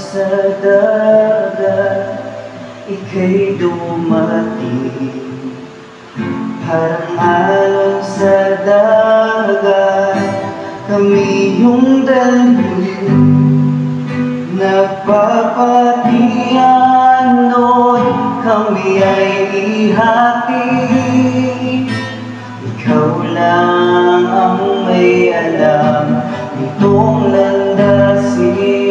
sa dagat, ika'y dumating. Parang alon sa dagat, kami yung dalhin. Nagpapatian noon, kami ay ihati. Ikaw lang ang may alam nitong landasin.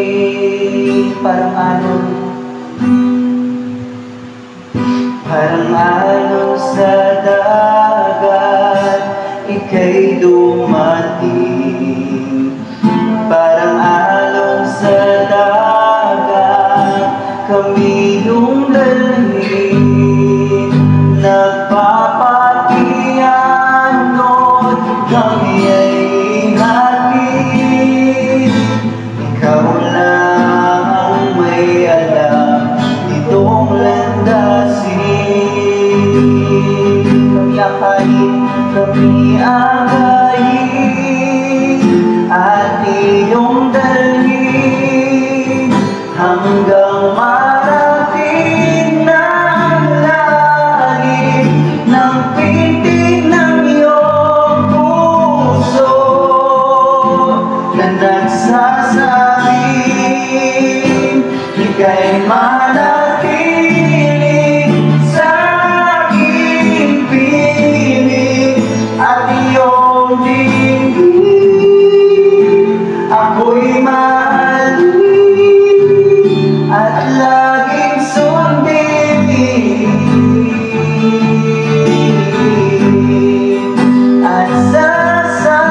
Parang alon sa dagat, ika'y dumating. Parang alon sa dagat, kami yung dalhin. Nagpapatian noon, kami ay ihatid. Ikaw lang ang may alam nitong landasin. Kami akayin, kami agayin, at iyong dalhin hanggang marating ng langit ng pintig ng iyong puso na nagsasabing ika'y manatili sa aking piling at iyong dinggin. Ako'y mahalin at laging sundin at sasambahin.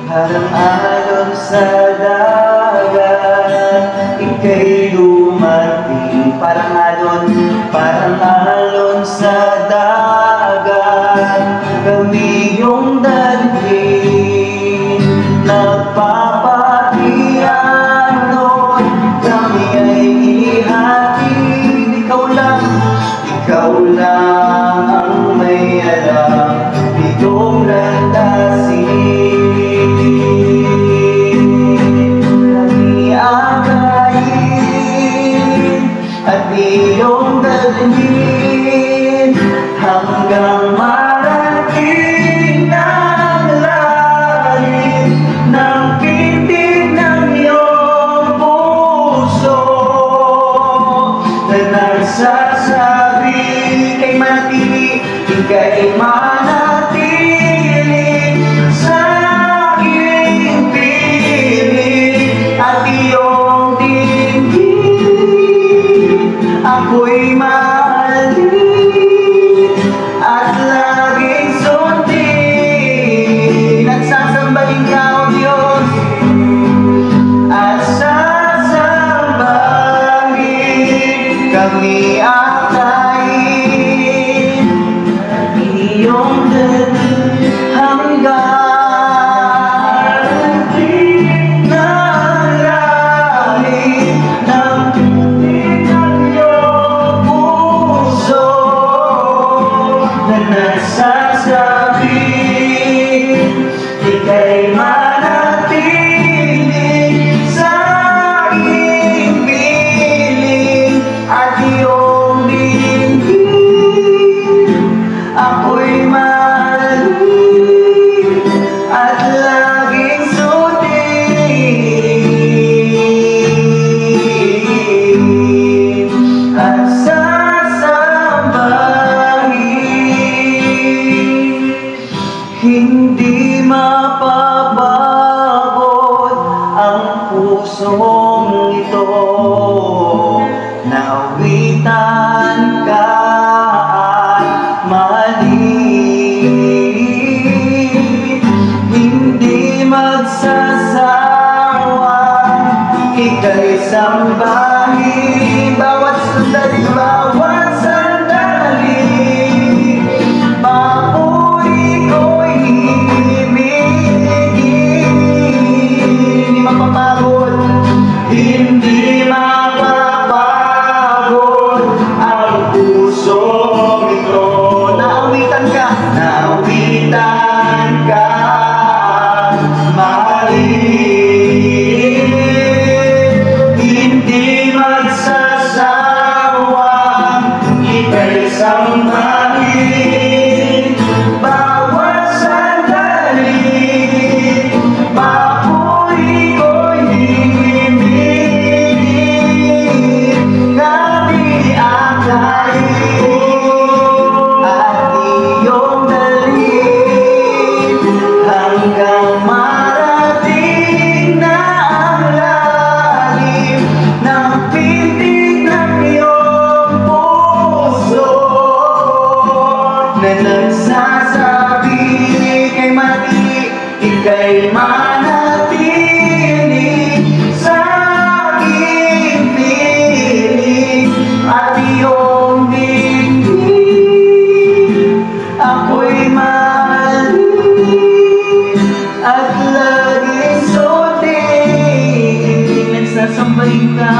Parang alon sa dagat, ika'y dumating. Parang alon sa dagat, kami yung dalhin. Nagpapatian noon, kami ay ihatid. Ikaw lang ang may alam nitong landasin. Kami agayin at iyong dalhin hanggang marating ng langit ng pintig ng iyong puso na nagsasabi ika'y manatili, ika'y manatili sa aking piling at iyong dinggin. Ako'y mahalin at laging sundin. Nagsasambahin ka, O Diyos, at sasambahin. Kami akayin iyong dalhin hanggang ng langit ng pintig ng iyong puso na nagsasabi ika'y manatili sa aking piling at iyong ika'y manatili sa aking piling at iyong bibig. Ako'y mahalin at laging sundin. Nagsasambay ka,